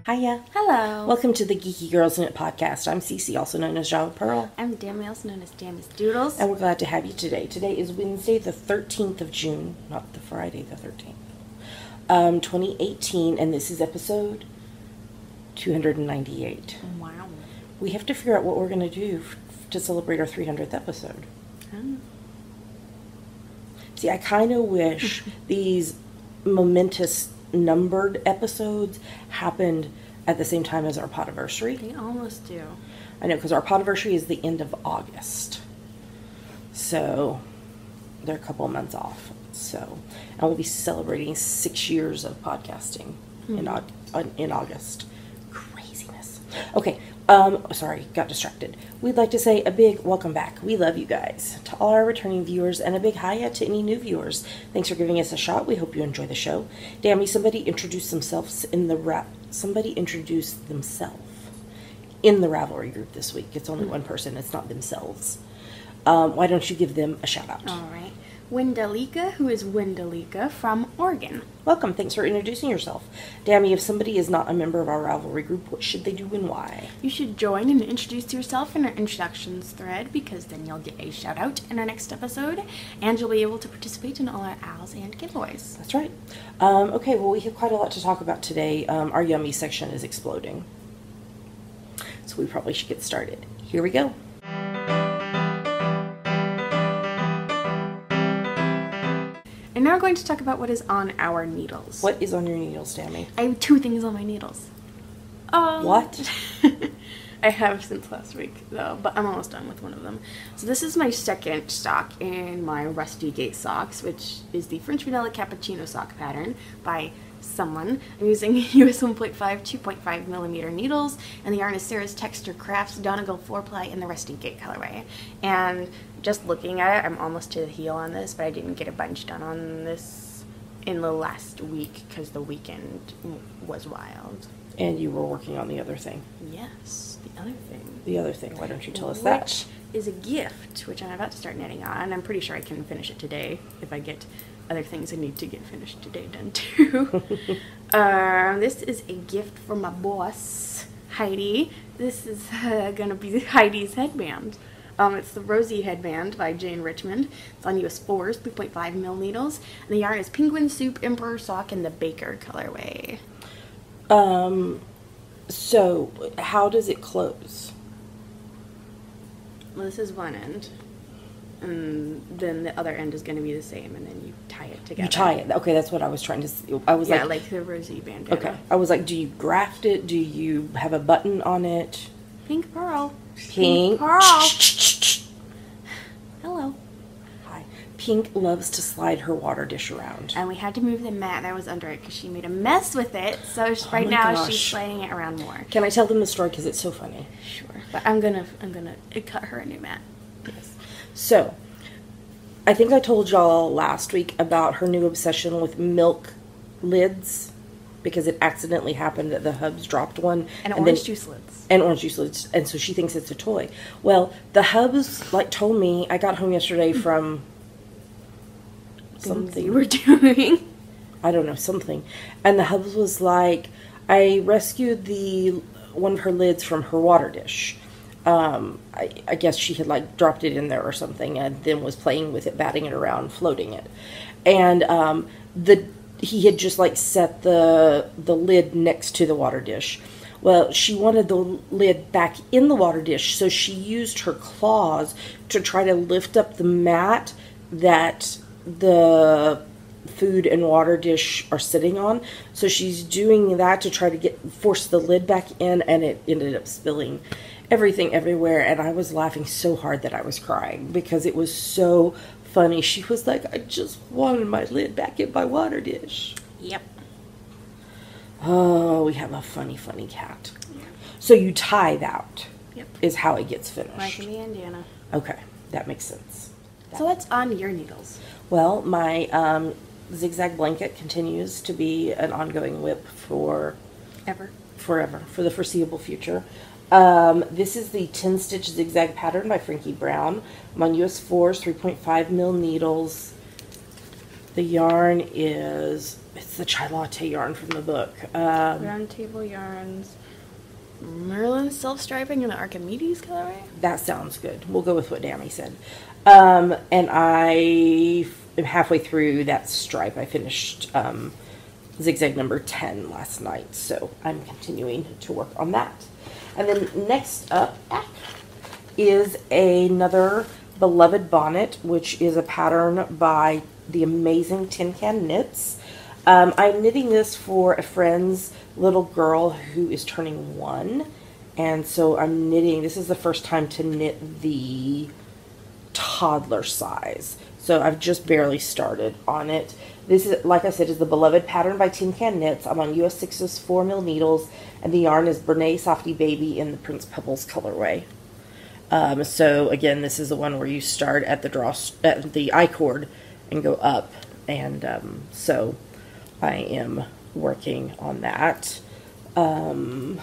Hiya. Hello. Welcome to the Geeky Girls in It podcast. I'm Cece, also known as Java Pearl. I'm Tammy, also known as Tammys Doodles. And we're glad to have you today. Today is Wednesday, the 13th of June, not the Friday, the 13th, 2018, and this is episode 298. Wow. We have to figure out what we're going to do to celebrate our 300th episode. See, I kind of wish these momentous numbered episodes happened at the same time as our podiversary. They almost do. I know, because our podiversary is the end of August. So, they're a couple of months off. So, and we'll be celebrating 6 years of podcasting in August. Craziness. Okay, sorry, got distracted. We'd like to say a big welcome back. We love you guys. To all our returning viewers, and a big hiya to any new viewers. Thanks for giving us a shot. We hope you enjoy the show. Dammy, somebody introduce themselves in the Ravelry group this week. It's only one person. It's not themselves. Why don't you give them a shout out? All right. Wendalika, who is Wendalika from Oregon. Welcome. Thanks for introducing yourself. Dammy, if somebody is not a member of our Ravelry group, what should they do and why? You should join and introduce yourself in our introductions thread, because then you'll get a shout out in our next episode, and you'll be able to participate in all our owls and giveaways. That's right. Okay, well, we have quite a lot to talk about today. Our yummy section is exploding, so we probably should get started. Here we go. And now we're going to talk about what is on our needles. What is on your needles, Tammy? I have two things on my needles. What? I have since last week, though, but I'm almost done with one of them. So this is my second sock in my Rusty Gate socks, which is the French Vanilla Cappuccino sock pattern by someone. I'm using US 1.5, 2.5 millimeter needles, and the yarn is Sarah's Texture Crafts Donegal 4-ply in the Rusty Gate colorway. And just looking at it, I'm almost to the heel on this, but I didn't get a bunch done on this in the last week because the weekend was wild. And you were working on the other thing. Yes, the other thing. The other thing. Why don't you tell us that? Which is a gift, which I'm about to start knitting on, and I'm pretty sure I can finish it today if I get other things I need to get finished today done too. This is a gift from my boss, Heidi. This is gonna be Heidi's headband. It's the Rosie headband by Jane Richmond. It's on US 4s, 3.5 mil needles, and the yarn is Penguin Soup Emperor Sock in the Baker colorway. So how does it close? Well, this is one end, and then the other end is going to be the same, and then you tie it together. You tie it. Okay, that's what I was trying to see. I was like the Rosie bandana. Okay. I was like, do you graft it? Do you have a button on it? Pink pearl. Pink pearl. Hello. Hi. Pink loves to slide her water dish around. And we had to move the mat that was under it because she made a mess with it. So right now she's sliding it around more. Can I tell them the story because it's so funny? Sure. But I'm gonna cut her a new mat. Yes. So, I think I told y'all last week about her new obsession with milk lids, because it accidentally happened that the hubs dropped one. And orange juice lids. And orange juice lids, and so she thinks it's a toy. Well, the hubs, told me, I got home yesterday from something. You were doing. I don't know, something. And the hubs was like, I rescued one of her lids from her water dish. I guess she had dropped it in there or something, and then was playing with it, batting it around, floating it. And he had just set the lid next to the water dish. Well, she wanted the lid back in the water dish, so she used her claws to try to lift up the mat that the food and water dish are sitting on. So she's doing that to try to force the lid back in, and it ended up spilling everything everywhere. And I was laughing so hard that I was crying because it was so funny. She was like, I just wanted my lid back in my water dish. Yep. Oh, we have a funny, funny cat. Yeah. So you tie that. Yep. Is how it gets finished. Like a bandana. Okay, that makes sense. So what's on your needles? Well, my zigzag blanket continues to be an ongoing whip forever, for the foreseeable future. This is the 10-stitch zigzag pattern by Frankie Brown. I'm on US 4s, 3.5 mil needles. The yarn is, it's the chai latte yarn from the book. Round Table Yarns, Merlin Self-Striping in the Archimedes colorway. That sounds good. We'll go with what Dammy said. And I am halfway through that stripe. I finished zigzag number 10 last night, so I'm continuing to work on that. And then next up is another Beloved Bonnet, which is a pattern by the amazing Tin Can Knits. I'm knitting this for a friend's little girl who is turning 1, and so I'm knitting, this is the first time to knit the toddler size, so I've just barely started on it. This is, like I said, is the Beloved pattern by Tin Can Knits. I'm on US 6's 4mm needles, and the yarn is Brene Softy Baby in the Prince Pebbles colorway. So again, this is the one where you start at the I cord and go up, and so I am working on that. I'll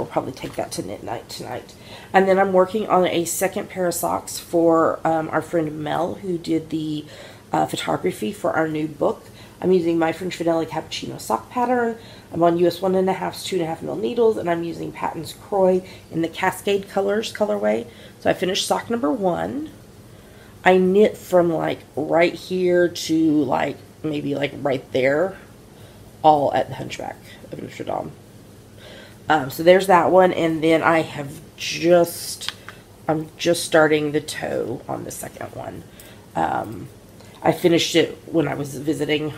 probably take that to knit night tonight. And then I'm working on a second pair of socks for our friend Mel, who did the photography for our new book. I'm using my French Vanilla Cappuccino sock pattern. I'm on US 1.5 2.5mm needles, and I'm using Patton's Croy in the Cascade Colors colorway. So I finished sock number 1. I knit from like right here to like maybe like right there, all at the Hunchback of Notre Dame. So there's that one, and then I'm just starting the toe on the second one. I finished it when I was visiting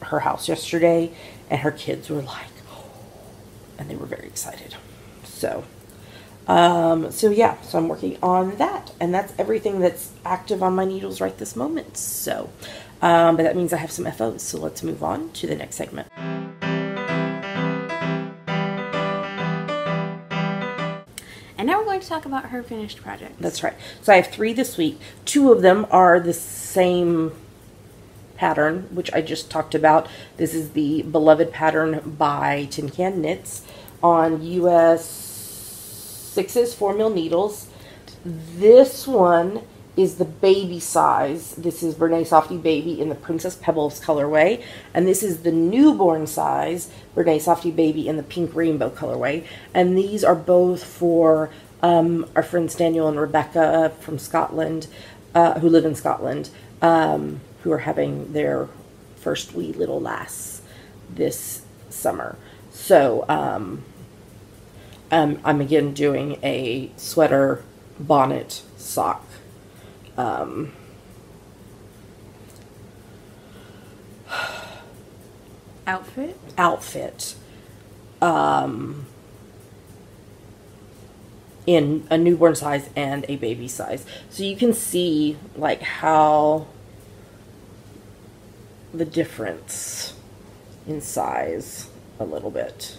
her house yesterday, and her kids were like, oh, and they were very excited. So yeah, so I'm working on that, and that's everything that's active on my needles right this moment. So, but that means I have some FOs, so let's move on to the next segment. And now we're going to talk about her finished projects. That's right. So I have 3 this week. 2 of them are the same pattern, which I just talked about. This is the Beloved pattern by Tin Can Knits on US 6's 4mm needles. This one is the baby size. This is Brene Softy Baby in the Princess Pebbles colorway, and this is the newborn size, Brene Softy Baby in the Pink Rainbow colorway. And these are both for our friends Daniel and Rebecca from Scotland, who live in Scotland, who are having their first wee little lass this summer. So I'm again doing a sweater, bonnet, sock. Outfit in a newborn size and a baby size. So you can see like how the difference in size a little bit.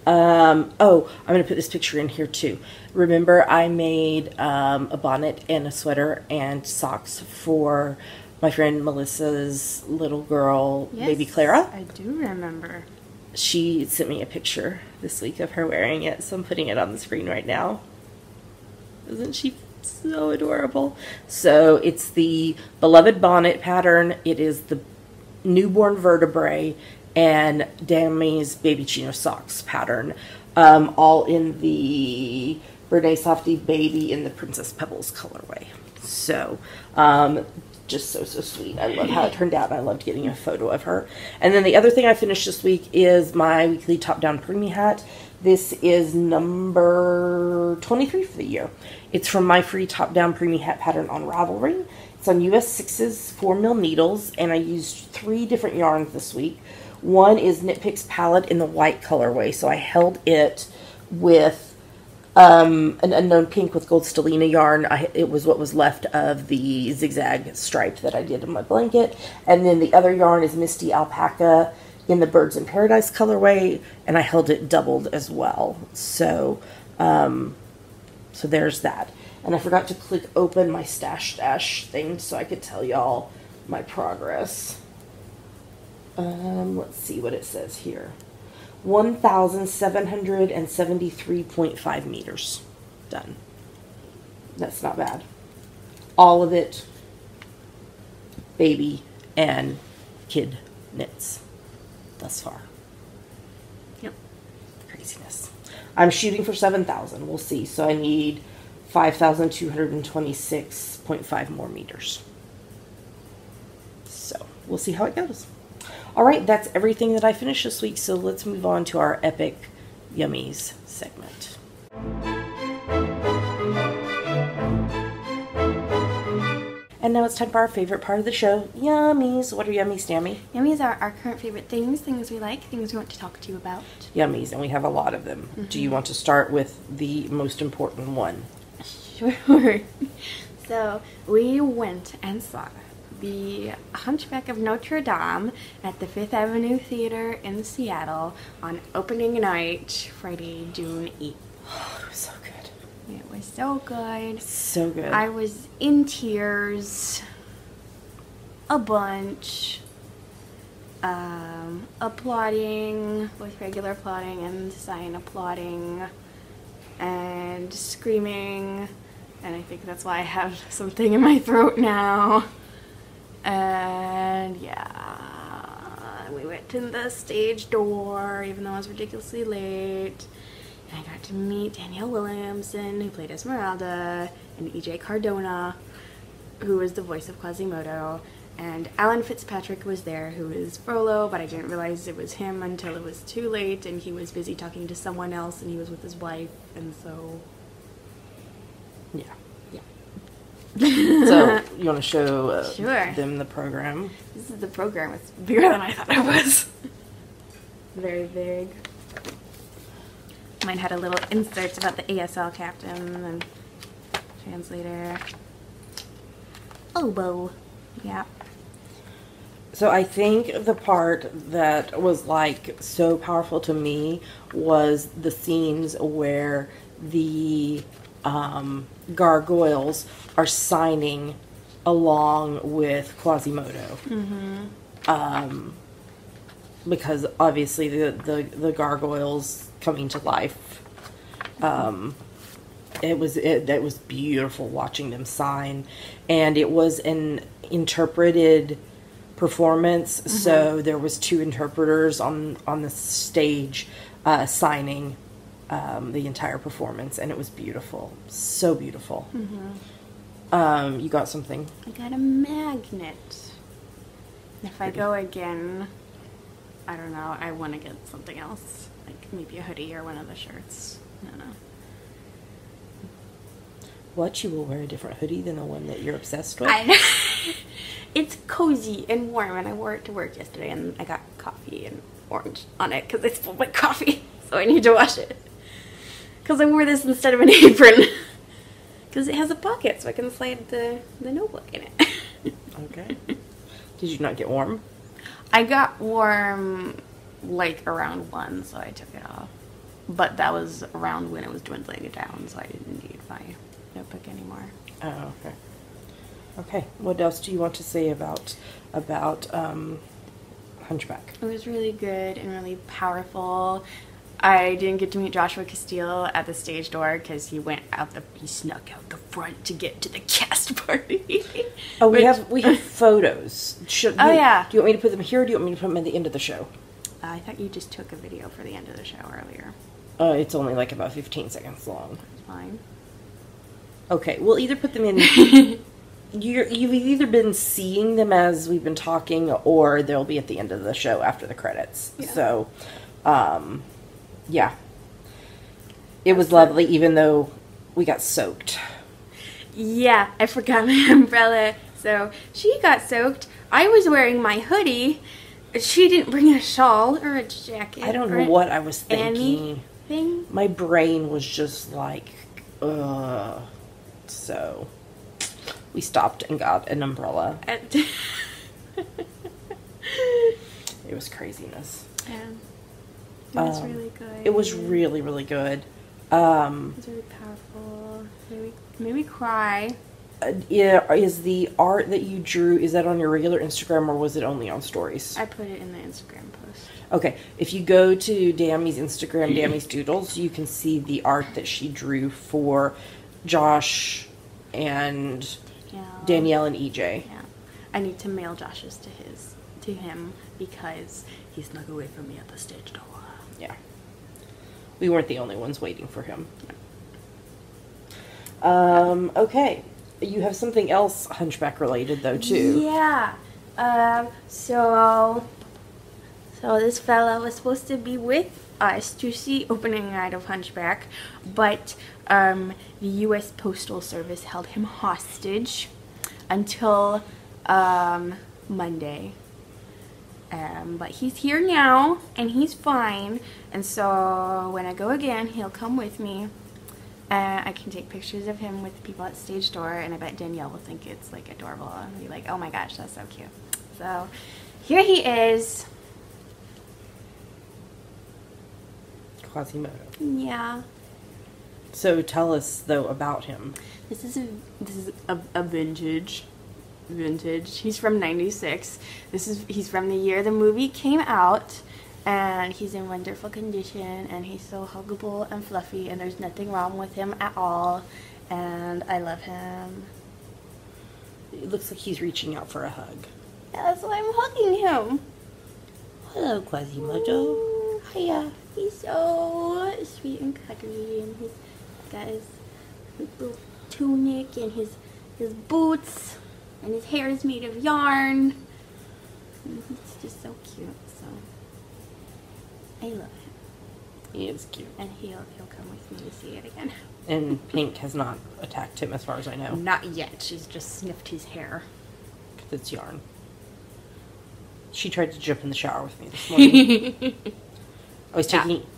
Oh, I'm going to put this picture in here too. Remember I made a bonnet and a sweater and socks for my friend Melissa's little girl, yes, baby Clara? I do remember. She sent me a picture this week of her wearing it, so I'm putting it on the screen right now. Isn't she so adorable? So it's the Beloved bonnet pattern. It is the newborn vertebrae and Dammy's baby chino socks pattern, all in the Brene Softy Baby in the Princess Pebbles colorway. So just so sweet. I love how it turned out. I loved getting a photo of her. And then the other thing I finished this week is my weekly top-down preemie hat. This is number 23 for the year. It's from my free top-down preemie hat pattern on Ravelry. It's on US 6's 4mm needles, and I used 3 different yarns this week. One is Knit Picks Palette in the white colorway, so I held it with an unknown pink with gold stellina yarn. It was what was left of the zigzag stripe that I did in my blanket. And then the other yarn is Misty Alpaca in the Birds in Paradise colorway, and I held it doubled as well. So, so there's that. And I forgot to click open my stash thing so I could tell y'all my progress. Let's see what it says here. 1,773.5 meters done. That's not bad. All of it baby and kid knits thus far. Yep. Craziness. I'm shooting for 7,000. We'll see. So I need 5,226.5 more meters. So we'll see how it goes. All right, that's everything that I finished this week. So let's move on to our epic yummies segment. And now it's time for our favorite part of the show, yummies. What are yummies, Tammy? Yummies are our current favorite things we like, things we want to talk to you about. Yummies, and we have a lot of them. Mm-hmm. Do you want to start with the most important one? Sure. So we went and saw The Hunchback of Notre Dame at the Fifth Avenue Theater in Seattle on opening night, Friday, June 8th. Oh, it was so good. It was so good. So good. I was in tears a bunch, applauding with regular applauding and sign applauding and screaming, and I think that's why I have something in my throat now. And yeah, we went to the stage door even though I was ridiculously late. And I got to meet Danielle Williamson, who played Esmeralda, and EJ Cardona, who was the voice of Quasimodo. And Alan Fitzpatrick was there, who is Frollo, but I didn't realize it was him until it was too late, and he was busy talking to someone else, and he was with his wife, and so... Yeah. So, you want to show Sure. them the program? This is the program. It's bigger than I thought it was. Very big. Mine had a little insert about the ASL captain and translator. Oboe. Yeah. So I think the part that was like so powerful to me was the scenes where the gargoyles are signing along with Quasimodo. Mm-hmm. Because obviously the gargoyles coming to life. It was beautiful watching them sign, and it was an interpreted performance. Mm-hmm. So there was 2 interpreters on the stage signing the entire performance, and it was beautiful, so beautiful. Mm-hmm. You got something? I got a magnet. If I go again, I don't know. I want to get something else, like maybe a hoodie or one of the shirts. I don't know. What? You will wear a different hoodie than the one that you're obsessed with? I know. It's cozy and warm, and I wore it to work yesterday, and I got coffee and orange on it because I spilled my coffee, so I need to wash it. Because I wore this instead of an apron. Because it has a pocket, so I can slide the notebook in it. Okay. Did you not get warm? I got warm, like, around 1, so I took it off. But that was around when it was dwindling down, so I didn't need my notebook anymore. Oh, okay. Okay. What else do you want to say about Hunchback? It was really good and really powerful. I didn't get to meet Joshua Castile at the stage door because he snuck out the front to get to the cast party. Oh, we have photos. Yeah. Do you want me to put them here, or do you want me to put them at the end of the show? I thought you just took a video for the end of the show earlier. It's only like about 15 seconds long. That's fine. Okay, we'll either put them in... You've either been seeing them as we've been talking, or they'll be at the end of the show after the credits. Yeah. So, yeah. It was lovely, even though we got soaked. Yeah, I forgot my umbrella. So, she got soaked. I was wearing my hoodie. She didn't bring a shawl or a jacket. I don't know what I was thinking. Anything? My brain was just like, ugh. So, we stopped and got an umbrella. It was craziness. Yeah. It was really good. It was really, really good. It was really powerful. Made me cry. Yeah, is the art that you drew, is that on your regular Instagram, or was it only on stories? I put it in the Instagram post. Okay, if you go to Dammy's Instagram, Dammy's Doodles, you can see the art that she drew for Josh and Danielle and EJ. Yeah. I need to mail Josh's to him because he snuck away from me at the stage door. Yeah. We weren't the only ones waiting for him. Okay. You have something else Hunchback related, though, too. Yeah. So this fella was supposed to be with us to see opening night of Hunchback, but the U.S. Postal Service held him hostage until Monday. But he's here now, and he's fine, and so when I go again, he'll come with me. I can take pictures of him with people at stage door, and I bet Danielle will think it's, like, adorable, and be like, oh my gosh, that's so cute. So, here he is. Quasimodo. Yeah. So tell us, though, about him. This is a vintage. He's from '96. He's from the year the movie came out, and he's in wonderful condition, and he's so huggable and fluffy, and there's nothing wrong with him at all, and I love him. It looks like he's reaching out for a hug. Yeah, that's why I'm hugging him. Hello, Quasimodo. Hiya. He's so sweet and cuddly, and he's got his little tunic and his boots, and his hair is made of yarn. And he's just so cute. So I love him. He is cute. And he'll come with me to see it again. And Pink has not attacked him, as far as I know. Not yet. She's just sniffed his hair. Because it's yarn. She tried to jump in the shower with me this morning. I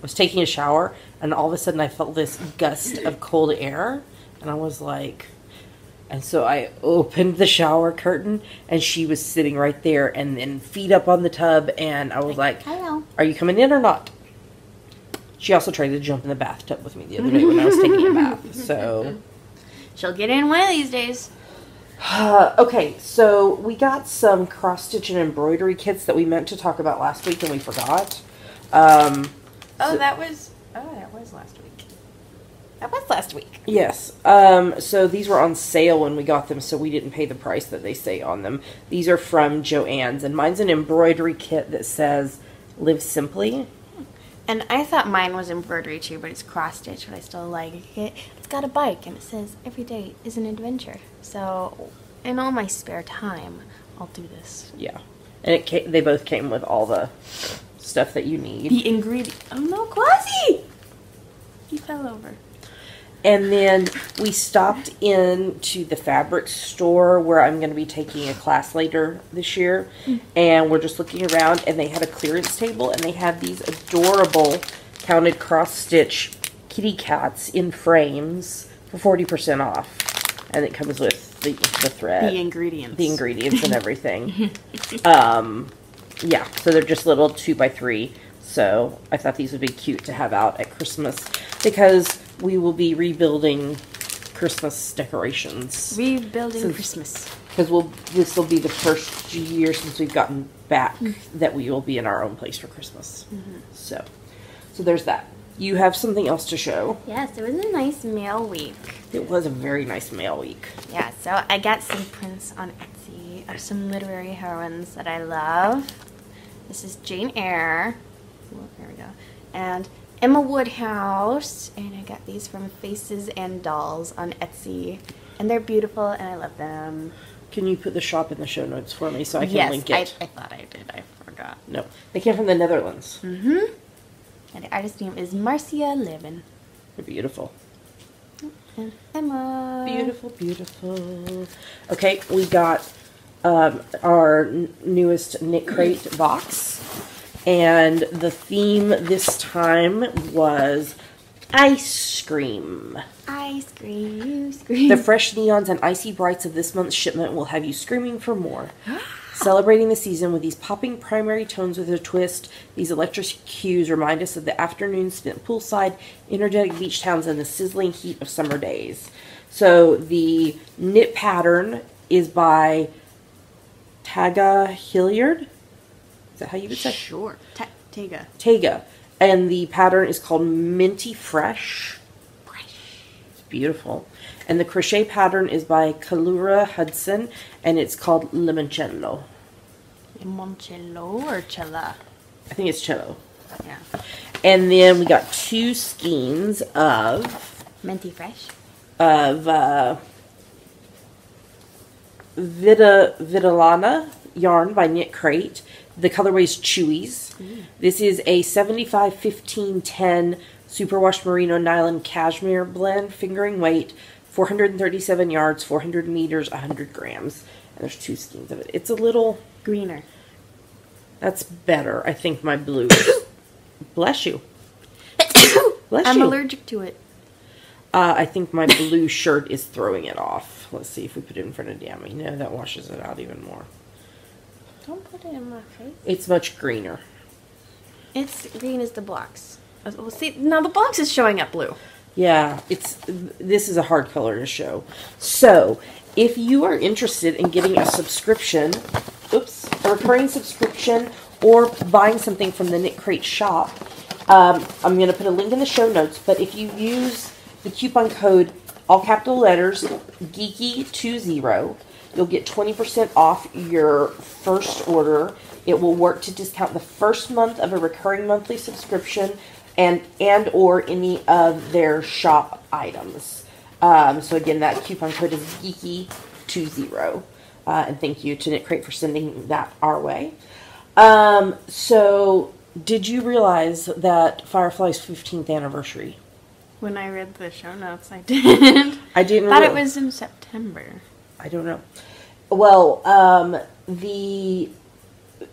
was taking a shower, and all of a sudden I felt this gust of cold air, and I was like, and so I opened the shower curtain, and she was sitting right there, and then feet up on the tub, and I was like, hello. Are you coming in or not? She also tried to jump in the bathtub with me the other day when I was taking a bath, so. She'll get in one of these days. Okay, so we got some cross-stitch and embroidery kits that we meant to talk about last week, and we forgot. That was last week. That was last week. Yes. So these were on sale when we got them, so we didn't pay the price that they say on them. These are from Joann's, and mine's an embroidery kit that says, Live Simply. And I thought mine was embroidery too, but it's cross-stitch, but I still like it. It's got a bike, and it says, every day is an adventure. So, in all my spare time, I'll do this. Yeah. And they both came with all the stuff that you need. The ingredient. Oh no, Quasi! He fell over. And then we stopped into the fabric store where I'm going to be taking a class later this year. And we're just looking around, and they had a clearance table, and they had these adorable counted cross-stitch kitty cats in frames for 40% off. And it comes with the thread. The ingredients. The ingredients and everything. Yeah, so they're just little 2x3. So I thought these would be cute to have out at Christmas because we will be rebuilding Christmas decorations. Rebuilding Christmas. Because this will be the first year since we've gotten back that we will be in our own place for Christmas. So there's that. You have something else to show. Yes, it was a nice mail week. It was a very nice mail week. Yeah, so I got some prints on Etsy of some literary heroines that I love. This is Jane Eyre. Oh, there we go. And Emma Woodhouse. And I got these from Faces and Dolls on Etsy. And they're beautiful, and I love them. Can you put the shop in the show notes for me so I can link it? Yes, I thought I did. I forgot. No. They came from the Netherlands. Mm-hmm. And the artist's name is Marcia Levin. They're beautiful. And Emma. Beautiful, beautiful. Okay, we got our newest Knit Crate box. And the theme this time was ice cream. Ice cream, you scream. The fresh neons and icy brights of this month's shipment will have you screaming for more. Celebrating the season with these popping primary tones with a twist, these electric hues remind us of the afternoon spent poolside, energetic beach towns, and the sizzling heat of summer days. So the knit pattern is by Taga Hilliard. Is that how you would say? Sure. Tega. And the pattern is called Minty Fresh. beautiful. And the crochet pattern is by Kalura Hudson, and it's called Limoncello. Limoncello or cella? I think it's cello. Yeah. And then we got 2 skeins of Minty Fresh. Vitellana yarn by Knit Crate. The colorway is Chewies. This is a 75-15-10 superwash merino nylon cashmere blend, fingering weight, 437 yards, 400 meters, 100 grams. And there's 2 skeins of it. It's a little greener. That's better. I think my blue. Bless you. Bless I'm you. allergic to it. I think my blue shirt is throwing it off. Let's see if we put it in front of Dammy. No, that washes it out even more. Don't put it in my face. It's much greener. It's green as the blocks. Well, see, now the box is showing up blue. Yeah, this is a hard color to show. So, if you are interested in getting a subscription, a recurring subscription, or buying something from the Knit Crate shop, I'm going to put a link in the show notes, but if you use the coupon code, all capital letters, Geeky20, you'll get 20% off your first order. It will work to discount the first month of a recurring monthly subscription and or any of their shop items. So again, that coupon code is Geeky20. And thank you to Knit Crate for sending that our way. So did you realize that Firefly's 15th anniversary? When I read the show notes, I did. I didn't thought it was in September. I don't know. Well, the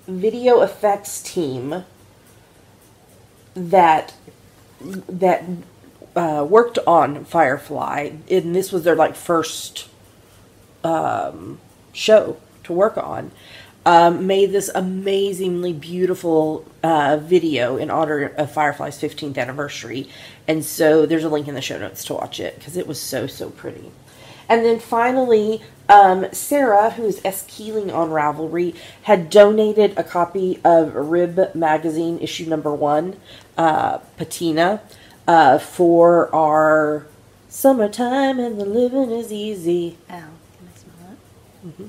video effects team that worked on Firefly, and this was their first show to work on, made this amazingly beautiful video in honor of Firefly's 15th anniversary. And so there's a link in the show notes to watch it because it was so, so pretty. And then finally, Sarah, who is S. Keeling on Ravelry, had donated a copy of Rib Magazine, issue number 1, Patina, for our Summertime and the Living is Easy. Oh, can I smell it? Mm-hmm.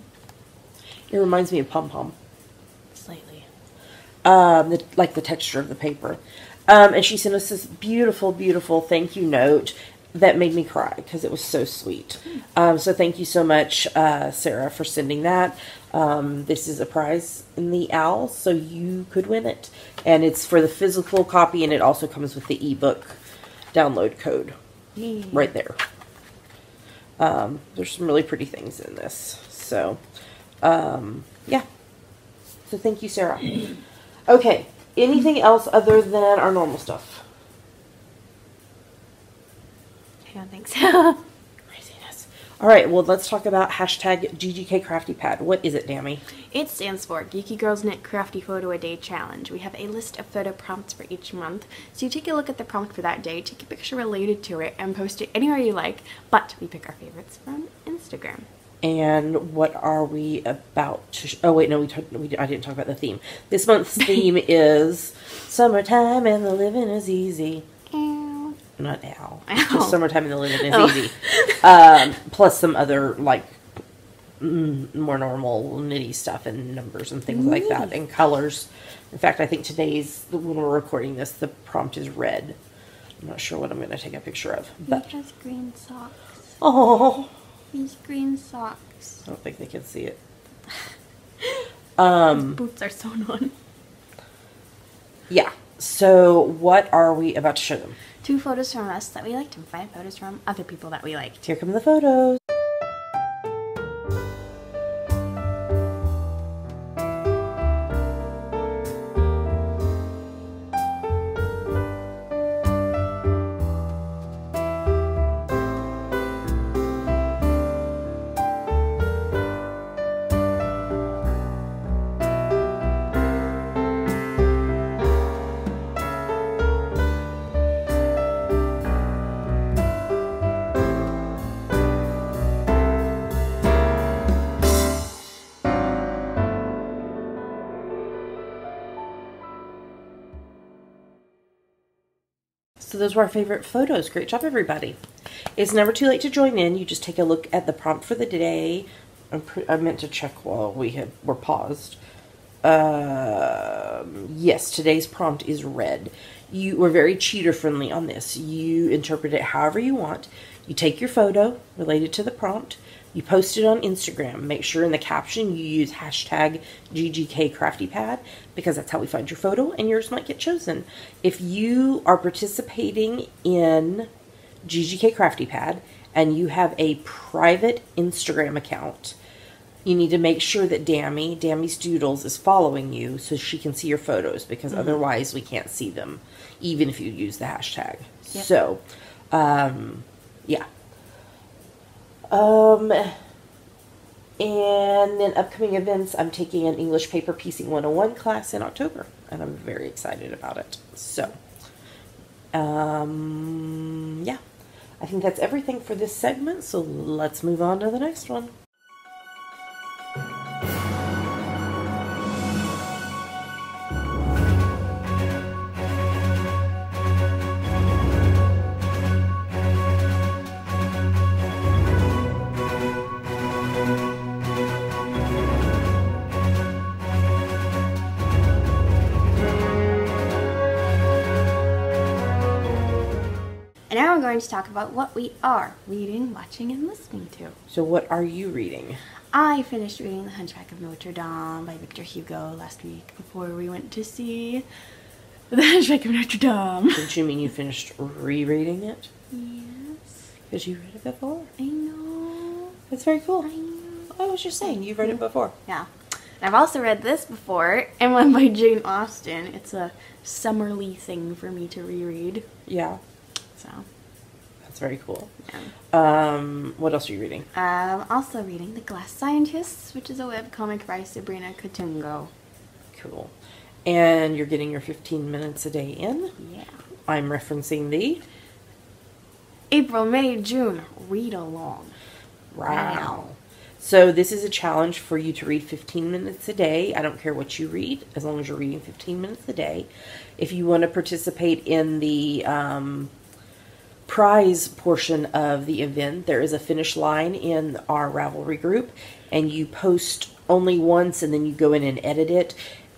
It reminds me of Pom Pom. Slightly. Like the texture of the paper. And she sent us this beautiful, beautiful thank you note that made me cry because it was so sweet. So thank you so much, Sarah, for sending that. This is a prize in the owl, so you could win it. And it's for the physical copy, and it also comes with the ebook download code right there. There's some really pretty things in this. So, yeah. So thank you, Sarah. Okay. Anything else other than our normal stuff? I don't think so. Craziness. All right, well, let's talk about hashtag GGK Crafty Pad. What is it, Dammy? It stands for Geeky Girls Knit Crafty Photo a Day Challenge. We have a list of photo prompts for each month, so you take a look at the prompt for that day, take a picture related to it, and post it anywhere you like, but we pick our favorites from Instagram. And what are we about to... oh, wait, no, I didn't talk about the theme. This month's theme is Summertime and the Living is Easy. Ow. Not ow. Ow. Just Summertime and the Living is Easy. Plus some other, more normal nitty stuff and numbers and things like that, and colors. In fact, I think when we're recording this, the prompt is red. I'm not sure what I'm going to take a picture of. But He has green socks. oh, These green socks. I don't think they can see it. His boots are sewn on. Yeah. So what are we about to show them? 2 photos from us that we liked and 5 photos from other people that we liked. Here come the photos. So those were our favorite photos. Great job, everybody. It's never too late to join in. You just take a look at the prompt for the day. I meant to check while were paused. Yes, today's prompt is red. We're very cheater friendly on this. You interpret it however you want. You take your photo related to the prompt. You post it on Instagram. Make sure in the caption you use hashtag #GGKCraftyPad because that's how we find your photo and yours might get chosen. If you are participating in GGK CraftyPad and you have a private Instagram account, you need to make sure that Dammy's Doodles is following you so she can see your photos because otherwise we can't see them even if you use the hashtag. Yep. So, yeah. And then upcoming events, I'm taking an English Paper Piecing 101 class in October, and I'm very excited about it. So, yeah. I think that's everything for this segment, so let's move on to the next one. And now we're going to talk about what we are reading, watching, and listening to. So what are you reading? I finished reading The Hunchback of Notre Dame by Victor Hugo last week before we went to see The Hunchback of Notre Dame. Did you mean you finished rereading it? Yes. Because you read it before? I know. That's very cool. I know. I was just saying, you've read it before. Yeah. And I've also read this before, and one by Jane Austen. It's a summerly thing for me to reread. Yeah. So. That's very cool. Yeah. What else are you reading? I'm also reading The Glass Scientists, which is a webcomic by Sabrina Katungo. Cool. And you're getting your 15 minutes a day in? Yeah. I'm referencing the April, May, June, read along. Wow. So this is a challenge for you to read 15 minutes a day. I don't care what you read, as long as you're reading 15 minutes a day. If you want to participate in the prize portion of the event, there is a finish line in our Ravelry group, and you post only once and then you go in and edit it.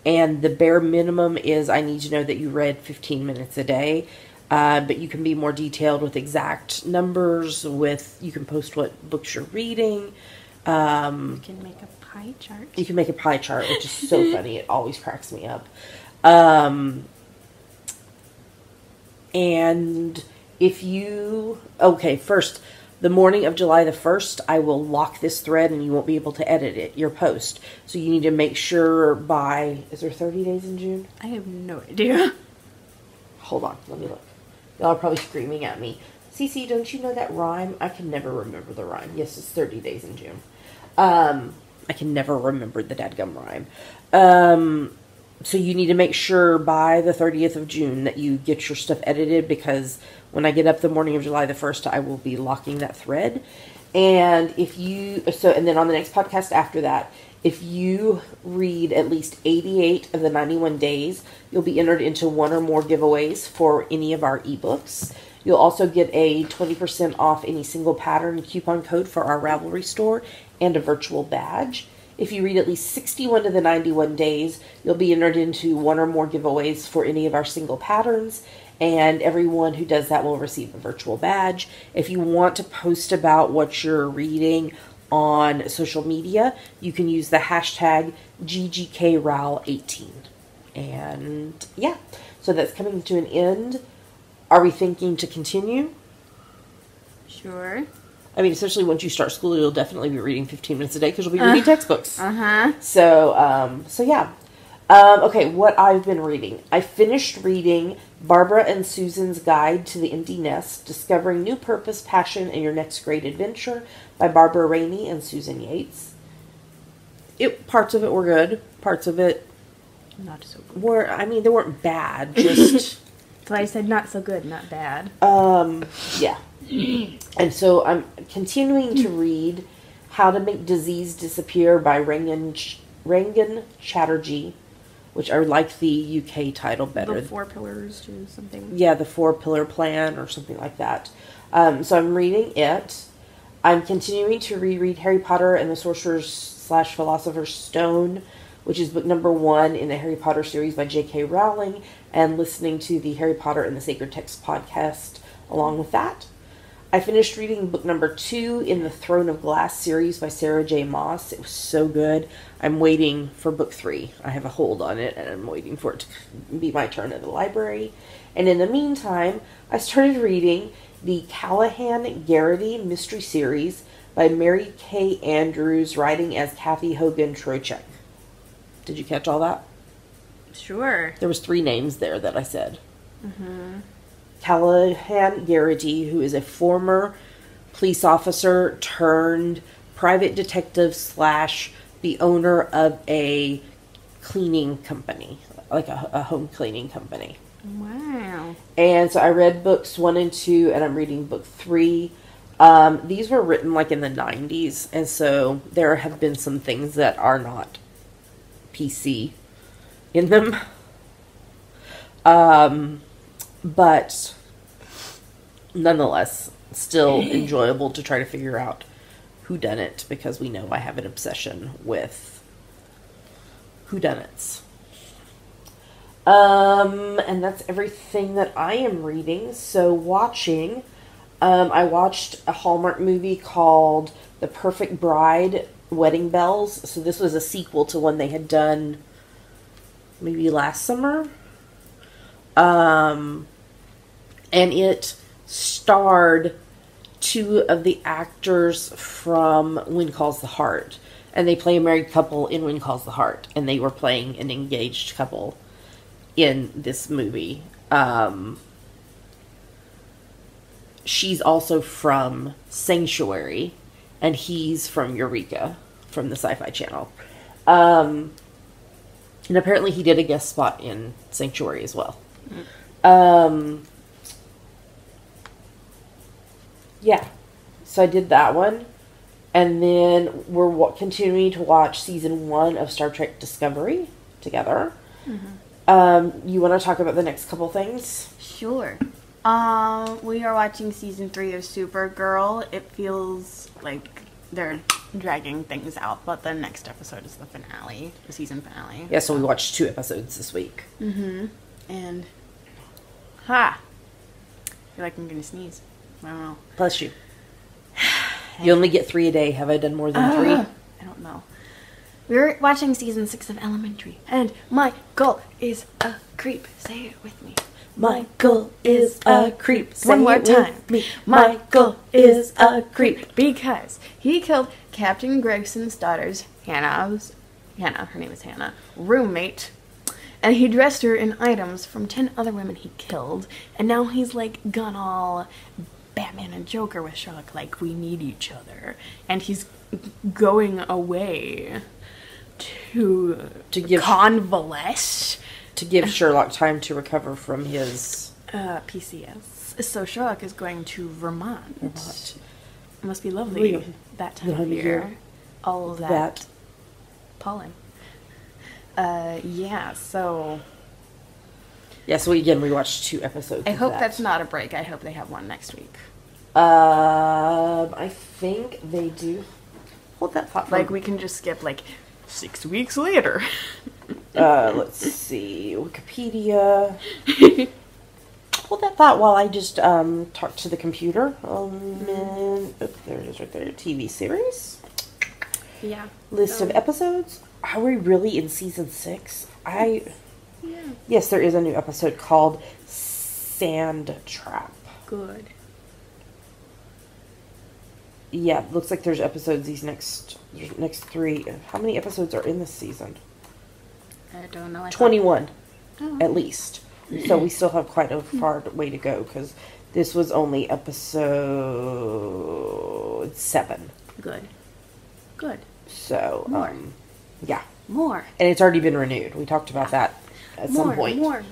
And the bare minimum is I need to know that you read 15 minutes a day. But you can be more detailed with exact numbers, you can post what books you're reading. You can make a pie chart. You can make a pie chart, which is so funny. It always cracks me up. And if you... Okay, first, the morning of July the 1st, I will lock this thread and you won't be able to edit it, your post. So you need to make sure by... Is there 30 days in June? I have no idea. Hold on, let me look. Y'all are probably screaming at me. Cece, don't you know that rhyme? I can never remember the rhyme. Yes, it's 30 days in June. I can never remember the dadgum rhyme. So you need to make sure by the 30th of June that you get your stuff edited, because when I get up the morning of July the 1st, I will be locking that thread. And and then on the next podcast after that, if you read at least 88 of the 91 days, you'll be entered into one or more giveaways for any of our ebooks. You'll also get a 20% off any single pattern coupon code for our Ravelry store and a virtual badge. If you read at least 61 of the 91 days, you'll be entered into one or more giveaways for any of our single patterns, and everyone who does that will receive a virtual badge. If you want to post about what you're reading on social media, you can use the hashtag GGKRAL18. And yeah, so that's coming to an end. Are we thinking to continue? Sure. I mean, especially once you start school, you'll definitely be reading 15 minutes a day because you'll be reading textbooks. Uh-huh. So yeah. Okay, what I've been reading. I finished reading Barbara and Susan's Guide to the Empty Nest, Discovering New Purpose, Passion, and Your Next Great Adventure by Barbara Rainey and Susan Yates. Parts of it were good. Parts of it not so good. They weren't bad. Just... So I said not so good, not bad. Yeah. And so I'm continuing to read How to Make Disease Disappear by Rangan Chatterjee, which I like the UK title better. The 4 Pillars to something. Yeah, the 4-pillar plan or something like that. So I'm reading it. I'm continuing to reread Harry Potter and the Sorcerer's/Philosopher's Stone, which is book number 1 in the Harry Potter series by J.K. Rowling, and listening to the Harry Potter and the Sacred Text podcast along with that. I finished reading book number 2 in the Throne of Glass series by Sarah J. Maas. It was so good. I'm waiting for book 3. I have a hold on it, and I'm waiting for it to be my turn at the library. And in the meantime, I started reading the Callahan Garrity mystery series by Mary Kay Andrews, writing as Kathy Hogan Trocheck. Did you catch all that? Sure. There was 3 names there that I said. Mm-hmm. Callahan Garrity, who is a former police officer turned private detective / the owner of a cleaning company, like a home cleaning company. Wow. And so I read books 1 and 2, and I'm reading book 3. These were written like in the 90s, and so there have been some things that are not PC in them. But nonetheless, still enjoyable to try to figure out whodunit, because we know I have an obsession with whodunits. And that's everything that I am reading. So watching, I watched a Hallmark movie called The Perfect Bride, Wedding Bells. So this was a sequel to one they had done maybe last summer. And it starred 2 of the actors from When Calls the Heart. And they play a married couple in When Calls the Heart. And they were playing an engaged couple in this movie. She's also from Sanctuary, and he's from Eureka, from the Sci-Fi Channel. And apparently he did a guest spot in Sanctuary as well. Yeah, so I did that one. And then we're continuing to watch season 1 of Star Trek Discovery together. Mm-hmm. You want to talk about the next couple things? Sure. We are watching season 3 of Supergirl. It feels like they're dragging things out, but the next episode is the finale, the season finale. Yeah, so we watched 2 episodes this week. Mm-hmm. And, I feel like I'm gonna sneeze. I don't know. Bless you. You only get 3 a day. Have I done more than 3? I don't know. We're watching season 6 of Elementary, and Michael is a creep. Say it with me. Michael is a creep. One more time. Michael is a creep because he killed Captain Gregson's daughter's Hannah, her name is Hannah, roommate, and he dressed her in items from 10 other women he killed, and now he's like gone all Batman and Joker with Sherlock, like, we need each other, and he's going away to give convalesce. To give Sherlock time to recover from his PCS. So Sherlock is going to Vermont. It must be lovely that time of year. All of that pollen. Yeah, so again, we watched 2 episodes. I hope that's not a break. I hope they have one next week. I think they do. Hold that thought. Like, we can just skip, 6 weeks later. Let's see. Wikipedia. Hold that thought while I just talk to the computer. There it is right there. TV series. Yeah. List of episodes. Are we really in season 6? Yes, there is a new episode called Sand Trap. Good. Yeah, looks like there's episodes these next 3. How many episodes are in this season? I don't know. 21, at least. So we still have quite a far way to go, because this was only episode 7. Good. So, more. Yeah. More. And it's already been renewed. We talked about that at some point. More.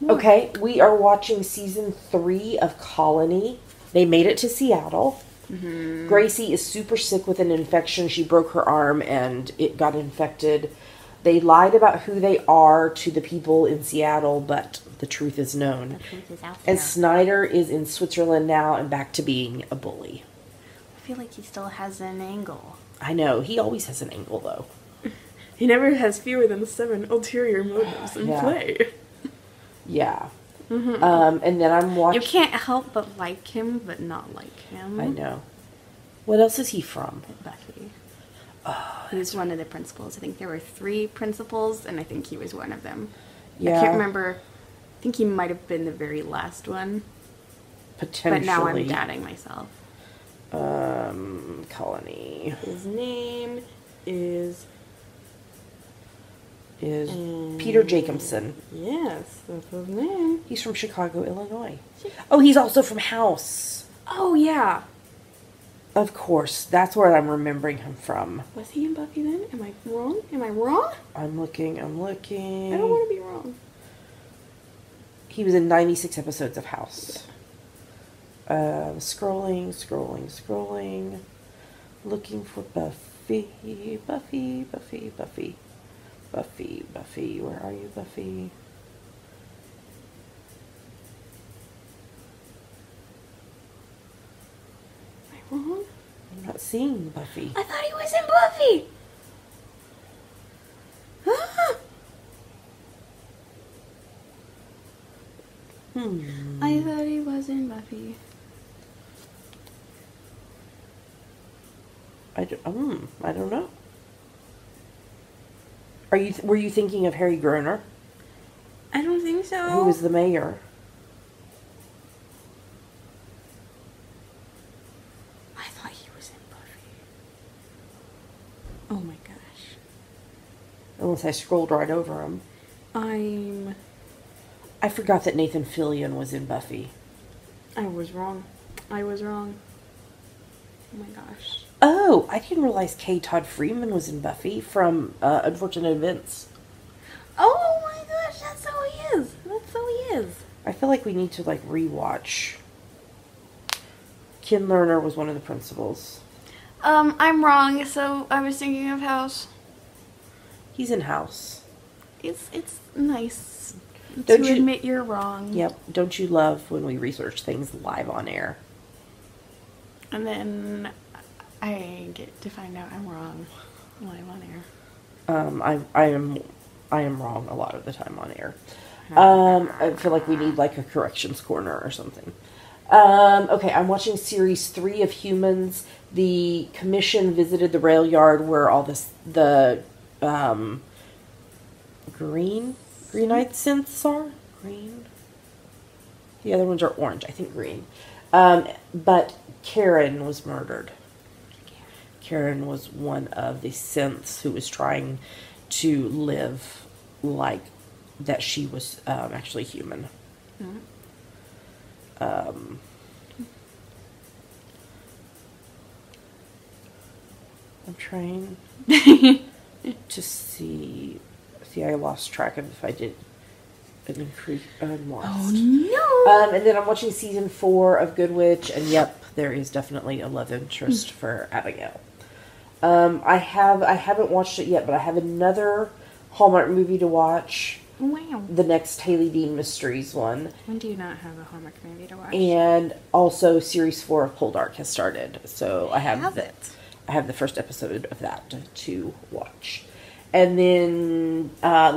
Okay, we are watching season 3 of Colony. They made it to Seattle. Gracie is super sick with an infection. She broke her arm and it got infected. They lied about who they are to the people in Seattle, but the truth is known. The truth is out there. And Snyder is in Switzerland now and back to being a bully. I feel like he still has an angle. I know. He always has an angle, though. He never has fewer than 7 ulterior motives in play. Yeah. And then I'm watching... You can't help but like him, but not like him. I know. What else is he from? Buffy. Oh, he was one of the principals. I think there were 3 principals, and I think he was one of them. Yeah. I can't remember. I think he might have been the very last one. Potentially. But now I'm doubting myself. Colony. His name is Peter Jacobson. Yes, that's his name. He's from Chicago, Illinois. Oh, he's also from House. Oh, yeah. Of course. That's where I'm remembering him from. Was he in Buffy then? Am I wrong? Am I wrong? I'm looking. I don't want to be wrong. He was in 96 episodes of House. Scrolling. Looking for Buffy. Buffy. Where are you, Buffy? Am I wrong? I'm not seeing Buffy. I thought he was in Buffy. I thought he was in Buffy. I don't know. Were you thinking of Harry Groener? I don't think so. Who was the mayor? I thought he was in Buffy. Oh my gosh. Unless I scrolled right over him. I forgot that Nathan Fillion was in Buffy. I was wrong. Oh my gosh. Oh, I didn't realize K. Todd Freeman was in Buffy from Unfortunate Events. Oh my gosh, that's so he is. I feel like we need to rewatch. Ken Lerner was one of the principals. I'm wrong, so I was thinking of House. He's in House. It's nice Don't to you admit you're wrong. Yep. Don't you love when we research things live on air? And then I get to find out I'm wrong live on air. I am wrong a lot of the time on air. I feel like we need a corrections corner or something. Okay, I'm watching series 3 of Humans. The commission visited the rail yard where all the green-eyed synths are. Green. The other ones are orange. I think green. But Karen was murdered. Karen was one of the synths who was trying to live like that she was actually human. Mm-hmm. I'm trying to see. See, I lost track of if I did an increase. I'm lost. Oh no! And then I'm watching season 4 of Good Witch, and yep, there is definitely a love interest for Abigail. I haven't watched it yet, but I have another Hallmark movie to watch. Wow. The next Haley Dean Mysteries one. When do you not have a Hallmark movie to watch? And also series 4 of Poldark has started. So I have it. I have the first episode of that to watch. And then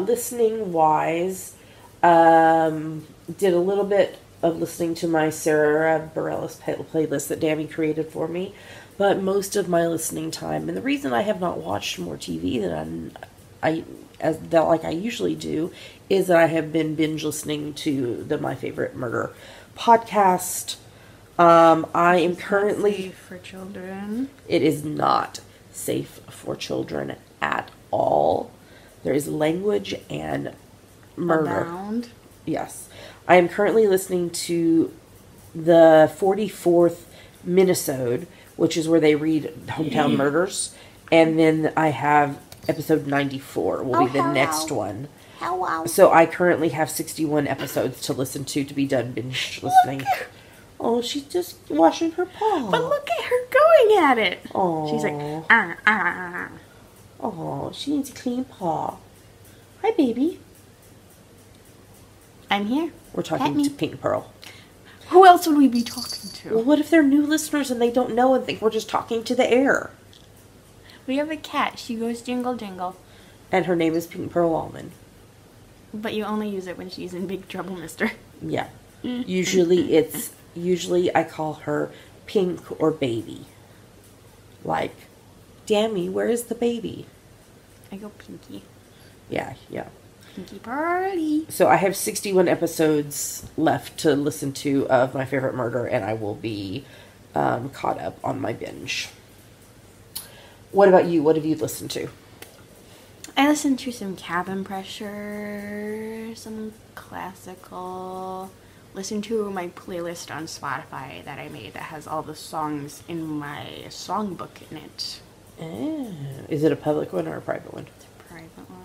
listening wise, did a little bit of listening to my Sarah Bareilles playlist that Dammy created for me. But most of my listening time, and the reason I have not watched more TV than I usually do, is that I have been binge listening to the My Favorite Murder podcast. I am currently safe for children. It is not safe for children at all. There is language and murder. Abound. Yes, I am currently listening to the 44th Minnesode, which is where they read Hometown Murders, and then I have episode 94 will be the next one. Hello. So I currently have 61 episodes to listen to be done binge listening. Oh, she's just washing her paw. But look at her going at it. Oh, She's like, Oh, she needs a clean paw. Hi, baby. I'm here. We're talking to Pink Pearl. Who else would we be talking to? Well, what if they're new listeners and they don't know and think we're just talking to the air? We have a cat. She goes jingle jingle. And her name is Pink Pearl Almond. But you only use it when she's in big trouble, mister. Yeah. Usually I call her Pink or Baby. Like, Dammy, where is the baby? I go Pinky. Yeah. Pinky Party. So I have 61 episodes left to listen to of My Favorite Murder, and I will be caught up on my binge. What about you? What have you listened to? I listened to some Cabin Pressure, some classical. Listened to my playlist on Spotify that I made that has all the songs in my songbook in it. Is it a public one or a private one? It's a private one.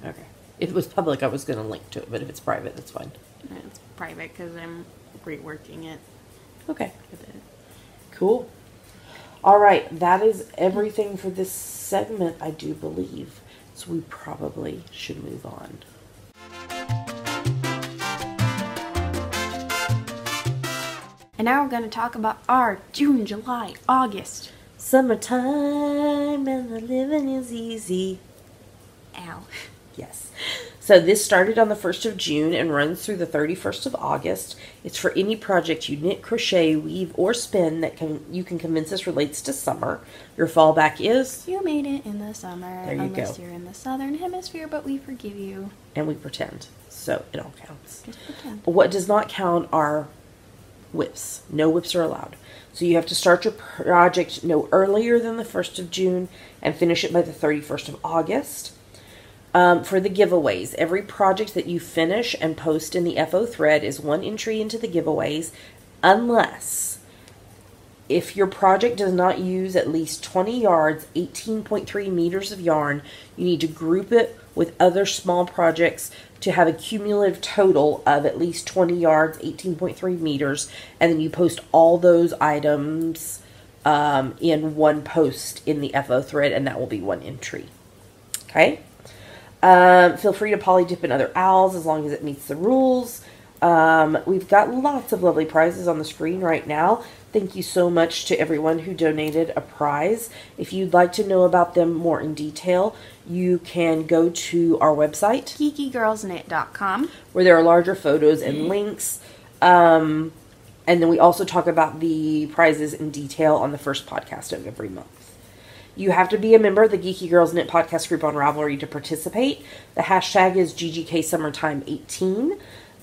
Okay. If it was public, I was going to link to it, but if it's private, that's fine. It's private because I'm reworking it. Okay. Cool. All right. That is everything for this segment, I do believe. So we probably should move on. And now we're going to talk about our June, July, August. Summertime and the living is easy. Ow. Yes. So this started on the 1st of June and runs through the 31st of August. It's for any project you knit, crochet, weave, or spin that you can convince us relates to summer. Your fallback is... You made it in the summer. There you unless go. You're in the southern hemisphere, but we forgive you. And we pretend. So it all counts. Just pretend. What does not count are whips. No whips are allowed. So you have to start your project no earlier than the 1st of June and finish it by the 31st of August. For the giveaways, every project that you finish and post in the FO thread is one entry into the giveaways, unless if your project does not use at least 20 yards, 18.3 meters of yarn, you need to group it with other small projects to have a cumulative total of at least 20 yards, 18.3 meters, and then you post all those items in one post in the FO thread, and that will be one entry. Okay? Feel free to polydip in other owls as long as it meets the rules. We've got lots of lovely prizes on the screen right now. Thank you so much to everyone who donated a prize. If you'd like to know about them more in detail, you can go to our website, geekygirlsknit.com, where there are larger photos and links. And then we also talk about the prizes in detail on the first podcast of every month. You have to be a member of the Geeky Girls Knit podcast group on Ravelry to participate. The hashtag is GGKSummertime18.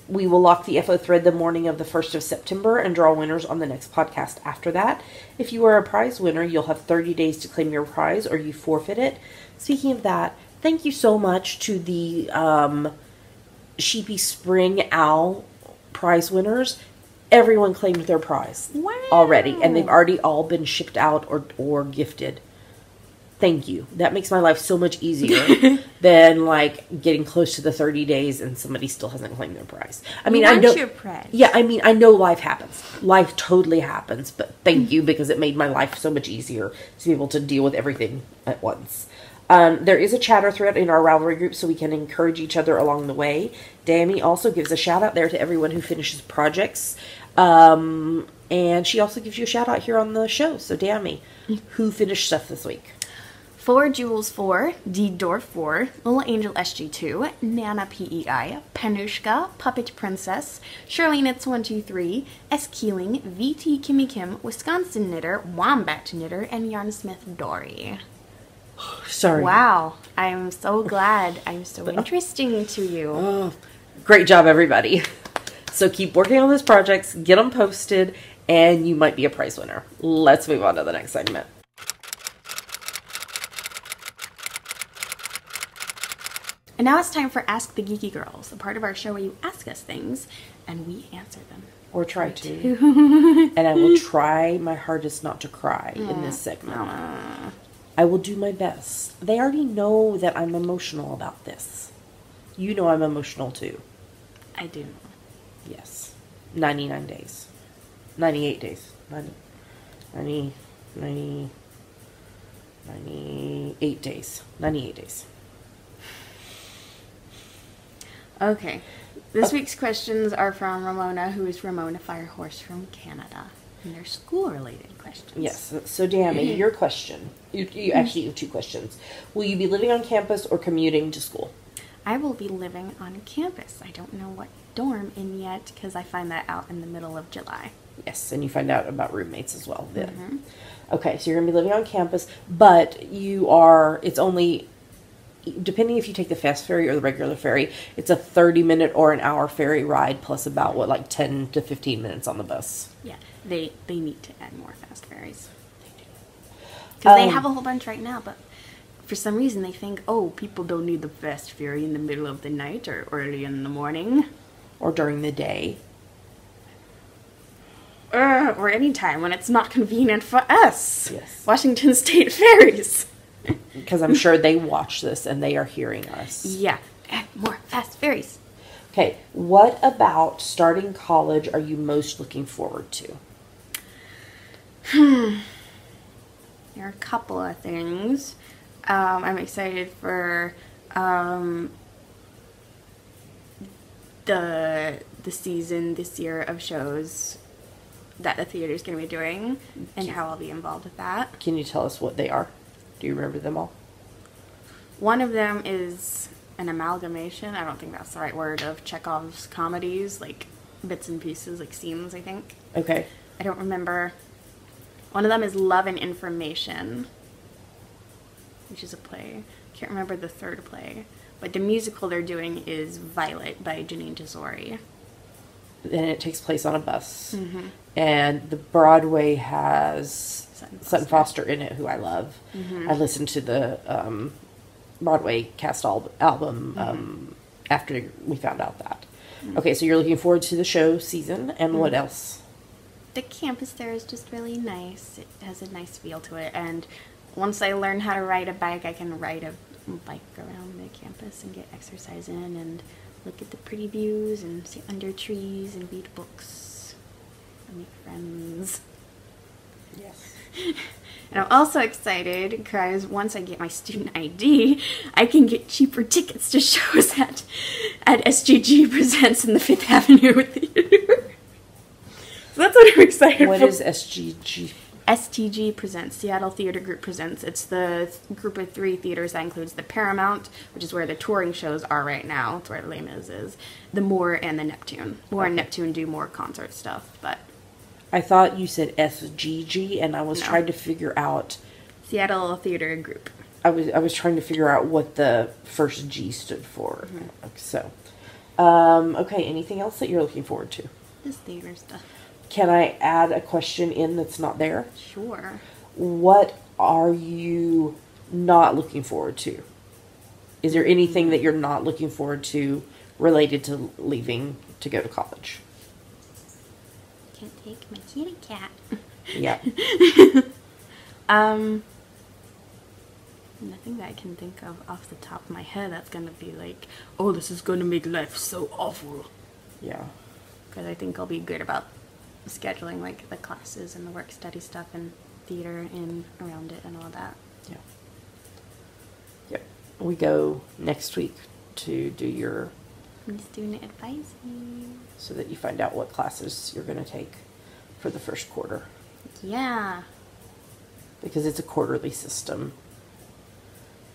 We will lock the FO thread the morning of the 1st of September and draw winners on the next podcast after that. If you are a prize winner, you'll have 30 days to claim your prize or you forfeit it. Speaking of that, thank you so much to the Sheepy Spring Owl prize winners. Everyone claimed their prize already, and they've already all been shipped out or gifted. Thank you. That makes my life so much easier than like getting close to the 30 days and somebody still hasn't claimed their prize. I mean, I know your prize. Yeah, I mean, I know life happens. Life totally happens, but thank you because it made my life so much easier to be able to deal with everything at once. There is a chatter thread in our Ravelry group so we can encourage each other along the way. Dammy also gives a shout out there to everyone who finishes projects. And she also gives you a shout out here on the show. So Dammy, who finished stuff this week? 4 Jewels 4, D Dwarf 4, Little Angel SG2, Nana PEI, Panushka, Puppet Princess, Shirley Knits 123, S Keeling, VT Kimmy Kim, Wisconsin Knitter, Wombat Knitter, and Yarnsmith Dory. Sorry. Wow, I'm so glad I'm so interesting to you. Oh, great job, everybody. So keep working on those projects, get them posted, and you might be a prize winner. Let's move on to the next segment. And now it's time for Ask the Geeky Girls, a part of our show where you ask us things and we answer them. Or try to. And I will try my hardest not to cry in this segment. I will do my best. They already know that I'm emotional about this. You know I'm emotional too. I do. Yes. 99 days. 98 days. 98 days. 98 days. Okay. This week's questions are from Ramona, who is Ramona Firehorse from Canada. And they're school-related questions. Yes. So, Dammy, your question. You actually have 2 questions. Will you be living on campus or commuting to school? I will be living on campus. I don't know what dorm in yet, because I find that out in the middle of July. Yes, and you find out about roommates as well then. Okay, so you're going to be living on campus, but it's only, depending if you take the fast ferry or the regular ferry, it's a 30-minute or an hour ferry ride plus about, 10 to 15 minutes on the bus. Yeah, they need to add more fast ferries. Because they have a whole bunch right now, but for some reason they think, oh, people don't need the fast ferry in the middle of the night or early in the morning. Or during the day. Or any time when it's not convenient for us. Yes. Washington State ferries. Because I'm sure they watch this and they are hearing us. Yeah, add more fast ferries. Okay, what about starting college are you most looking forward to? There are a couple of things. I'm excited for the season this year of shows that the theater is going to be doing and how I'll be involved with that. Can you tell us what they are? Do you remember them all? One of them is an amalgamation, I don't think that's the right word, of Chekhov's comedies, like bits and pieces, like scenes, I think. Okay. I don't remember. One of them is Love and Information, which is a play. Can't remember the third play. But the musical they're doing is Violet by Janine Tesori. And it takes place on a bus. And the Broadway has Sutton Foster in it, who I love. I listened to the Broadway cast album after we found out that. Okay, so you're looking forward to the show season, and what else? The campus there is just really nice. It has a nice feel to it, and once I learn how to ride a bike, I can ride a bike around the campus and get exercise in and look at the pretty views and sit under trees and read books and make friends. Yes. And I'm also excited because once I get my student ID, I can get cheaper tickets to shows at SGG Presents in the Fifth Avenue Theater. So that's what I'm excited for. What is SGG? STG Presents, Seattle Theater Group Presents. It's the group of 3 theaters that includes the Paramount, which is where the touring shows are right now. It's where Les Mis is. The Moore and the Neptune. Moore and Neptune do more concert stuff, but... I thought you said SGG, and I was trying to figure out... Seattle Theater Group. I was trying to figure out what the first G stood for. So, okay, anything else that you're looking forward to? This theater stuff. Can I add a question in that's not there? Sure. What are you not looking forward to? Is there anything that you're not looking forward to related to leaving to go to college? Can't take my kitty cat. Yeah. Nothing that I can think of off the top of my head that's gonna be like, oh, this is gonna make life so awful. Yeah. Because I think I'll be good about scheduling like the classes and the work study stuff and theater and around it and all that. Yeah. Yep. We go next week to do your... Student advising. So that you find out what classes you're going to take for the first quarter. Yeah. Because it's a quarterly system.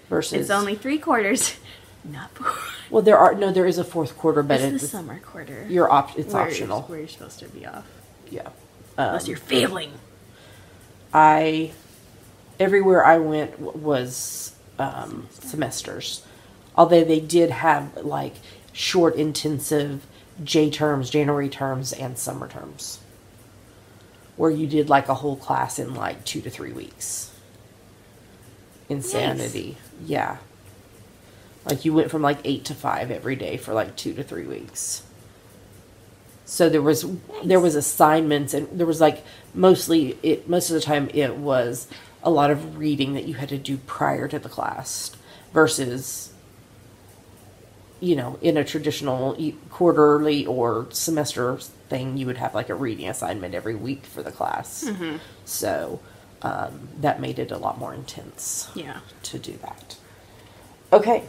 Versus... It's only 3 quarters. Not 4. Well, there is a fourth quarter, but it's the summer quarter. It's optional. Where you're supposed to be off. Yeah. Unless you're failing. Everywhere I went was semesters. Although they did have like short, intensive January terms, and summer terms. Where you did like a whole class in like 2 to 3 weeks. Insanity. Nice. Yeah. Like you went from like 8 to 5 every day for like 2 to 3 weeks. So there was assignments, and there was like most of the time it was a lot of reading that you had to do prior to the class versus, you know, in a traditional quarterly or semester thing, you would have like a reading assignment every week for the class. Mm-hmm. So that made it a lot more intense. Yeah. To do that. Okay.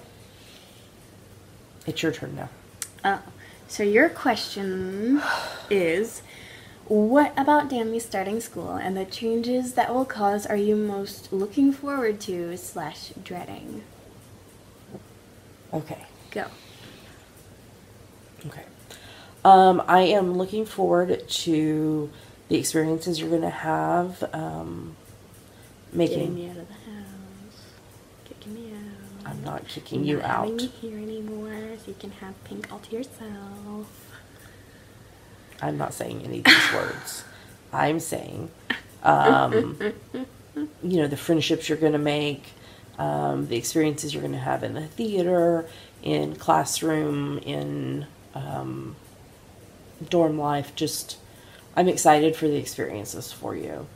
It's your turn now. Oh, so your question is, what about Tammys starting school and the changes that will cause are you most looking forward to / dreading? Okay. Go. Okay. I am looking forward to the experiences you're going to have Getting me out of the house. Kicking me out. I'm not kicking you out. Not having me here anymore, so you can have Pink all to yourself. I'm not saying any of these words. I'm saying, the friendships you're going to make, the experiences you're going to have in the theater, in classroom, in dorm life. Just, I'm excited for the experiences for you.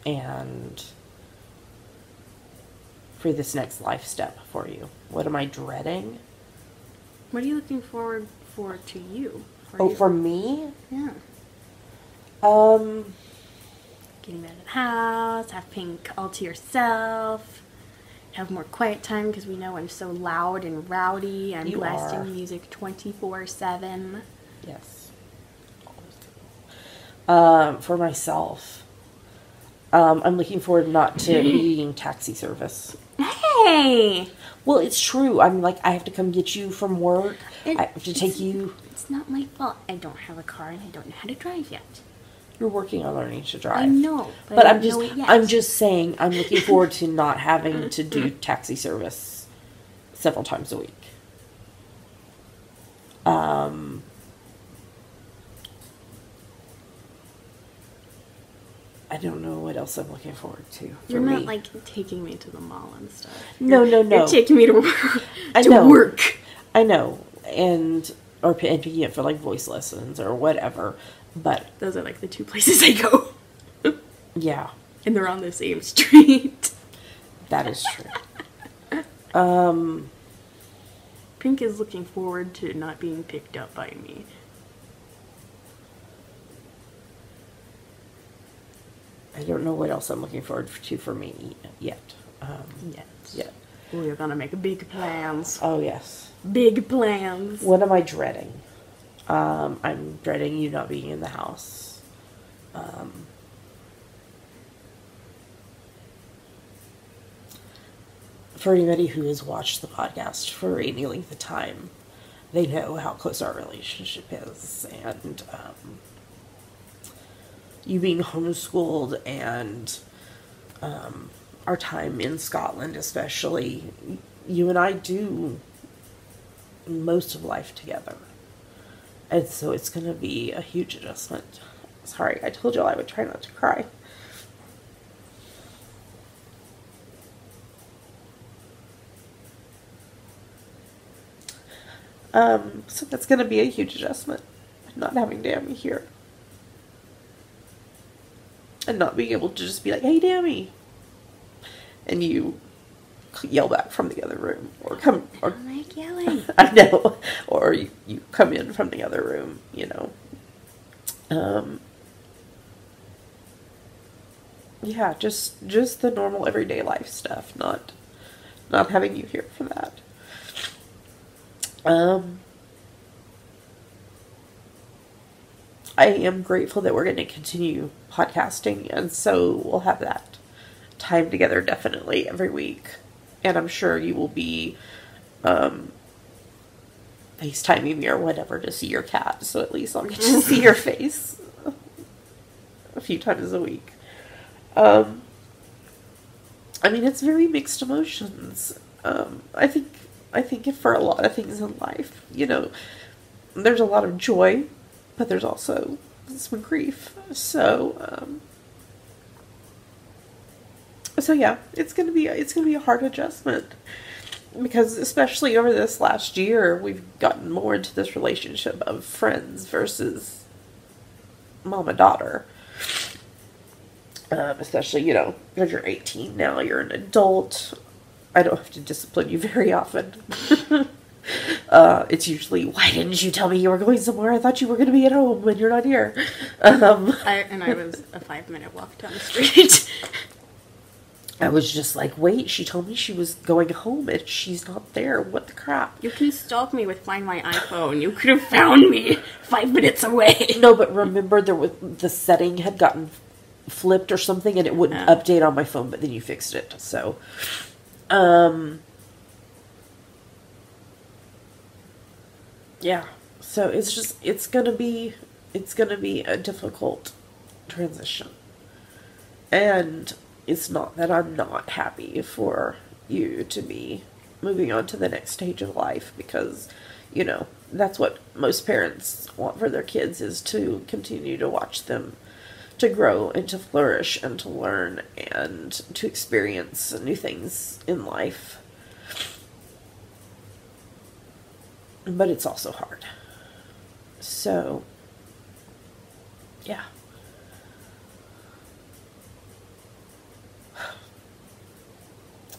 And for this next life step for you. What am I dreading? What are you looking forward for to you? For me? Yeah. Getting out of the house, have Pink all to yourself, have more quiet time because we know I'm so loud and rowdy. I'm blasting music 24/7. Yes. For myself, I'm looking forward not to being taxi service. Hey! Well, it's true. I'm like, I have to come get you from work. I have to take you. It's not my fault. I don't have a car and I don't know how to drive yet. You're working on learning to drive. I know, but I don't know it yet. I'm just saying, I'm looking forward to not having to do taxi service several times a week. I don't know what else I'm looking forward to. You're not like taking me to the mall and stuff. No. You're taking me to work. Work. I know, and picking up for like voice lessons or whatever. But those are like the two places I go. Yeah, and they're on the same street. That is true. Pink is looking forward to not being picked up by me. I don't know what else I'm looking forward to for me yet. Yet. Oh, you're gonna make big plans. Oh, yes. Big plans. What am I dreading? I'm dreading you not being in the house. For anybody who has watched the podcast for any length of time, they know how close our relationship is. And you being homeschooled and our time in Scotland especially, you and I do most of life together. And so it's going to be a huge adjustment. Sorry, I told you I would try not to cry. So that's going to be a huge adjustment. Not having Dammy here. And not being able to just be like, hey, Dammy. And you yell back from the other room. Or come. Or, I like yelling. I know. Or you come in from the other room, you know. Yeah, just the normal everyday life stuff. Not having you here for that. I am grateful that we're going to continue podcasting, and so we'll have that time together definitely every week. And I'm sure you will be FaceTiming me or whatever to see your cat, so at least I'll get to see your face a few times a week. I mean, it's very mixed emotions. I think for a lot of things in life, you know, there's a lot of joy, but there's also some grief. So yeah, it's gonna be a hard adjustment, because especially over this last year, we've gotten more into this relationship of friends versus mom and daughter. Especially, you know, because you're 18 now, you're an adult. I don't have to discipline you very often. It's usually, why didn't you tell me you were going somewhere? I thought you were going to be at home when you're not here. I was a 5-minute walk down the street. I was just like, wait, she told me she was going home and she's not there. What the crap? You can stalk me with Find My iPhone. You could have found me 5 minutes away. No, but remember the setting had gotten flipped or something and it wouldn't update on my phone, but then you fixed it. So, yeah. So it's gonna be a difficult transition. And it's not that I'm not happy for you to be moving on to the next stage of life, because, you know, that's what most parents want for their kids, is to continue to watch them to grow and to flourish and to learn and to experience new things in life. But it's also hard. So, yeah.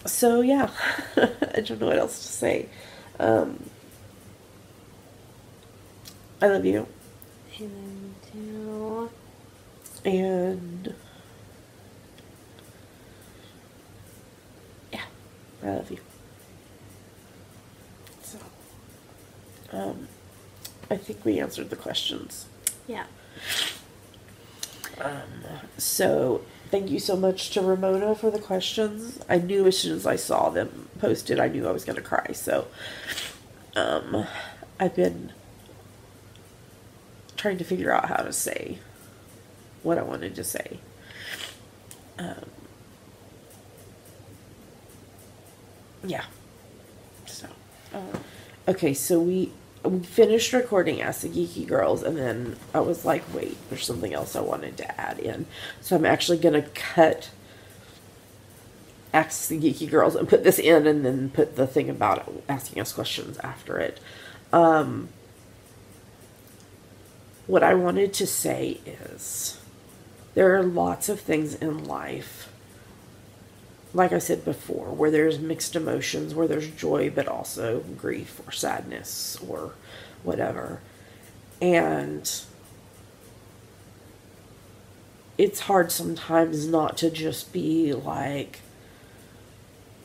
So, yeah. I don't know what else to say. I love you. I love you too. And yeah, I love you. So, I think we answered the questions. Yeah. So thank you so much to Ramona for the questions. I knew as soon as I saw them posted, I knew I was going to cry. So, I've been trying to figure out how to say what I wanted to say. Yeah. So, okay, so we finished recording Ask the Geeky Girls, and then I was like, wait, there's something else I wanted to add in. So I'm actually going to cut Ask the Geeky Girls and put this in, and then put the thing about asking us questions after it. What I wanted to say is, there are lots of things in life, like I said before, where there's mixed emotions, where there's joy, but also grief or sadness or whatever. And it's hard sometimes not to just be like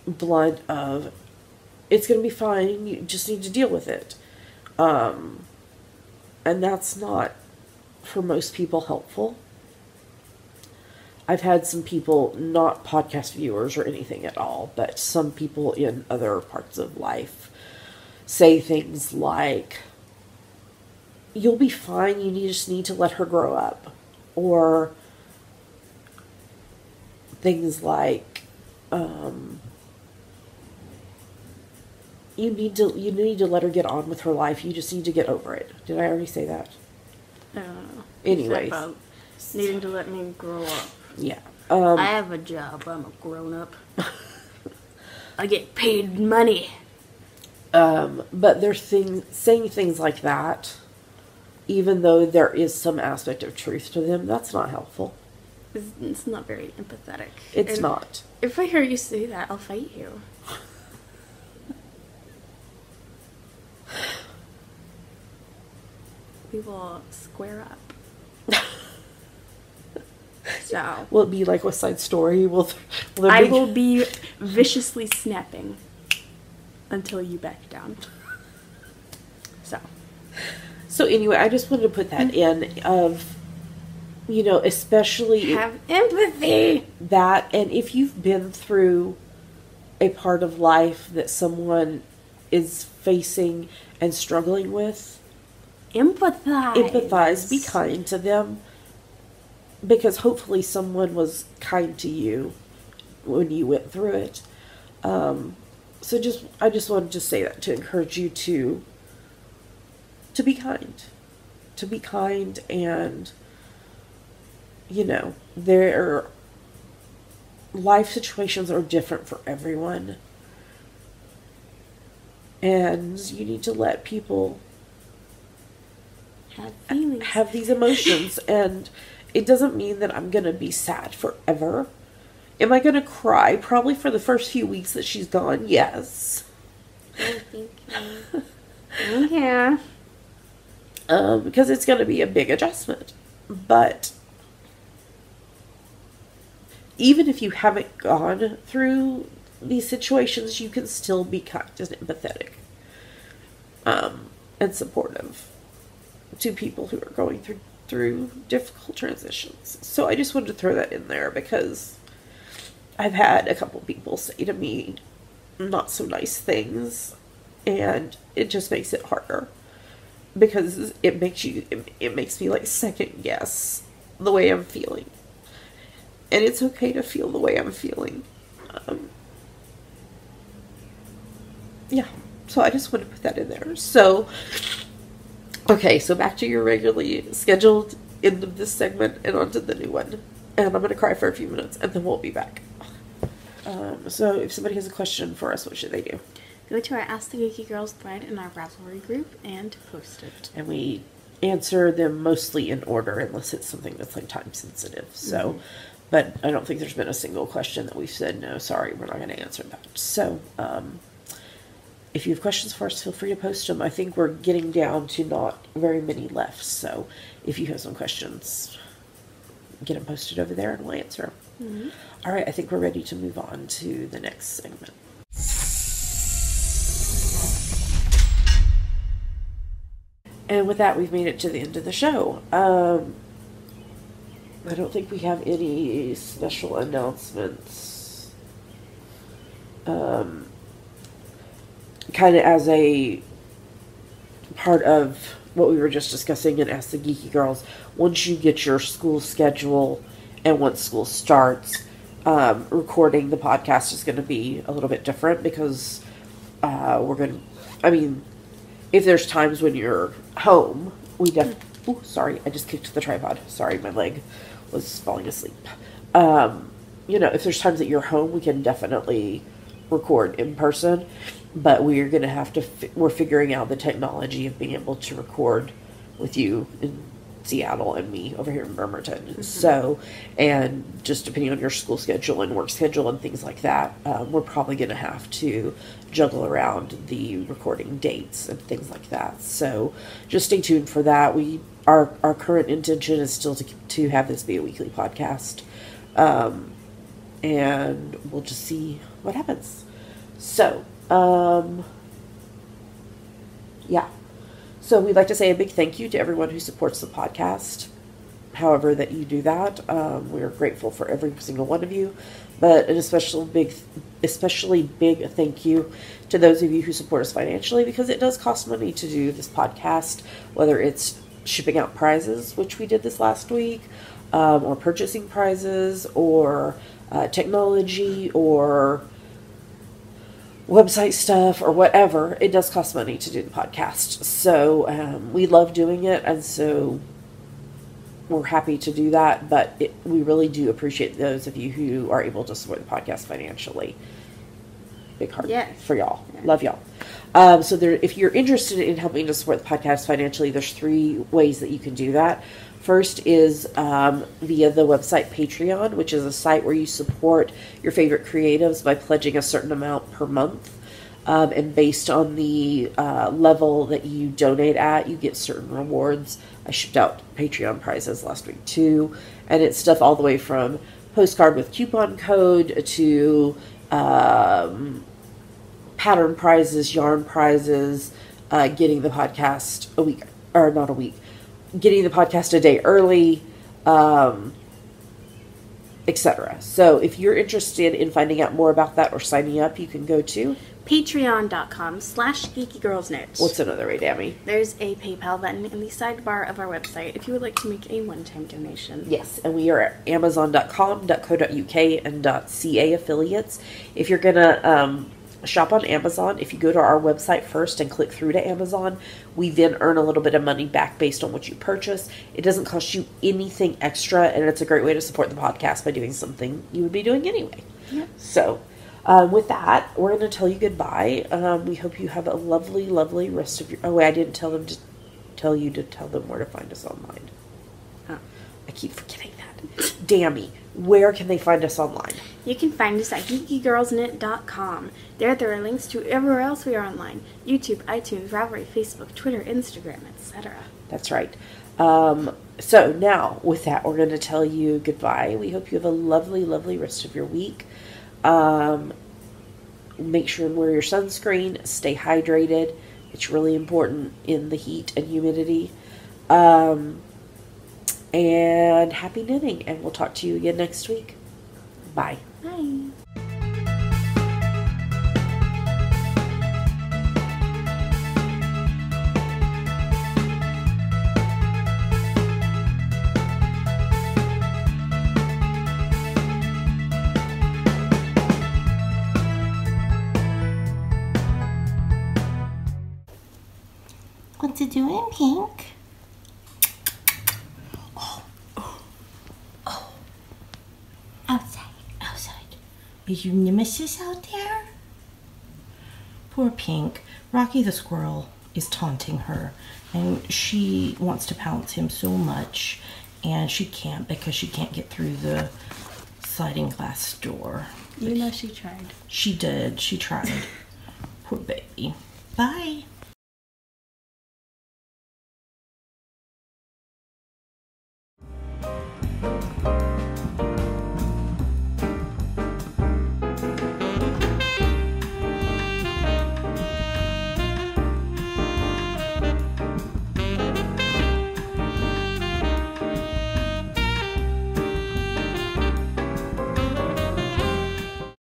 blunt of, it's going to be fine, you just need to deal with it. And that's not, for most people, helpful. I've had some people, not podcast viewers or anything at all, but some people in other parts of life say things like, you'll be fine, you just need to let her grow up. Or things like, you need to let her get on with her life, you just need to get over it. Did I already say that? I don't know. Anyways. About needing to let me grow up. Yeah. I have a job. I'm a grown-up. I get paid money. But they're saying things like that, even though there is some aspect of truth to them, that's not helpful. It's not very empathetic. It's not. If I hear you say that, I'll fight you. We will square up. So will it be like West Side Story? I will be viciously snapping until you back down. So anyway, I just wanted to put that in of, especially have empathy. That, and if you've been through a part of life that someone is facing and struggling with, empathize, be kind to them. Because hopefully someone was kind to you when you went through it. I just wanted to say that to encourage you to be kind. To be kind, and, their life situations are different for everyone. And you need to let people have feelings, have these emotions, and it doesn't mean that I'm going to be sad forever. Am I going to cry? Probably for the first few weeks that she's gone, yes. I think yeah. Because it's going to be a big adjustment. But even if you haven't gone through these situations, you can still be kind and empathetic, and supportive to people who are going through difficult transitions. So I just wanted to throw that in there because I've had a couple people say to me not so nice things, and it just makes it harder because it makes me like second guess the way I'm feeling. And it's okay to feel the way I'm feeling. Yeah, so I just want to put that in there. So, okay, so back to your regularly scheduled end of this segment and onto the new one. And I'm going to cry for a few minutes and then we'll be back. So if somebody has a question for us, what should they do? Go to our Ask the Geeky Girls thread in our Ravelry group and post it. And we answer them mostly in order unless it's something that's like time sensitive. So, but I don't think there's been a single question that we've said, no, sorry, we're not going to answer that. So, if you have questions for us, feel free to post them. I think we're getting down to not very many left. So if you have some questions, get them posted over there and we'll answer them. All right, I think we're ready to move on to the next segment. And with that, we've made it to the end of the show. I don't think we have any special announcements. Kind of as a part of what we were just discussing and Ask the Geeky Girls, once you get your school schedule and once school starts, recording the podcast is going to be a little bit different because if there's times when you're home, sorry, I just kicked the tripod. Sorry, my leg was falling asleep. If there's times that you're home, we can definitely record in person, but we're going to have to, we're figuring out the technology of being able to record with you in Seattle and me over here in Bremerton. So, and just depending on your school schedule and work schedule and things like that, we're probably going to have to juggle around the recording dates and things like that. So just stay tuned for that. Our current intention is still to have this be a weekly podcast. And we'll just see what happens. So, yeah. So we'd like to say a big thank you to everyone who supports the podcast. However that you do that, we are grateful for every single one of you. But an especially big thank you to those of you who support us financially, because it does cost money to do this podcast, whether it's shipping out prizes, which we did this last week, or purchasing prizes, or technology, or website stuff, or whatever. It does cost money to do the podcast. So we love doing it, and so we're happy to do that, but we really do appreciate those of you who are able to support the podcast financially. Big heart for y'all. Yeah. Love y'all. So if you're interested in helping to support the podcast financially, there's 3 ways that you can do that. First is via the website Patreon, which is a site where you support your favorite creatives by pledging a certain amount per month. And based on the level that you donate at, you get certain rewards. I shipped out Patreon prizes last week too. And it's stuff all the way from postcard with coupon code to pattern prizes, yarn prizes, getting the podcast getting the podcast a day early, etc. So if you're interested in finding out more about that or signing up, you can go to patreon.com/geekygirlsnotes. What's another way, Dammy? There's a PayPal button in the sidebar of our website if you would like to make a one-time donation. Yes, and we are at amazon.com, .co.uk, and .ca affiliates. If you're going to shop on Amazon, if you go to our website first and click through to Amazon, we then earn a little bit of money back based on what you purchase. It doesn't cost you anything extra, and it's a great way to support the podcast by doing something you would be doing anyway. Yep. So, with that, we're going to tell you goodbye. We hope you have a lovely, lovely rest of your... Oh, wait, I didn't tell you to tell them where to find us online. Oh. I keep forgetting that. Dammy, where can they find us online? You can find us at geekygirlsknit.com. There are links to everywhere else we are online. YouTube, iTunes, Ravelry, Facebook, Twitter, Instagram, etc. That's right. So now, with that, we're going to tell you goodbye. We hope you have a lovely, lovely rest of your week. Make sure and wear your sunscreen. Stay hydrated. It's really important in the heat and humidity. And happy knitting. And we'll talk to you again next week. Bye. Bye. What's it doing, Pink? Outside. Is your nemesis out there? Poor Pink. Rocky the squirrel is taunting her, and she wants to pounce him so much, and she can't because she can't get through the sliding glass door. You know she tried. She did. She tried. Poor baby. Bye.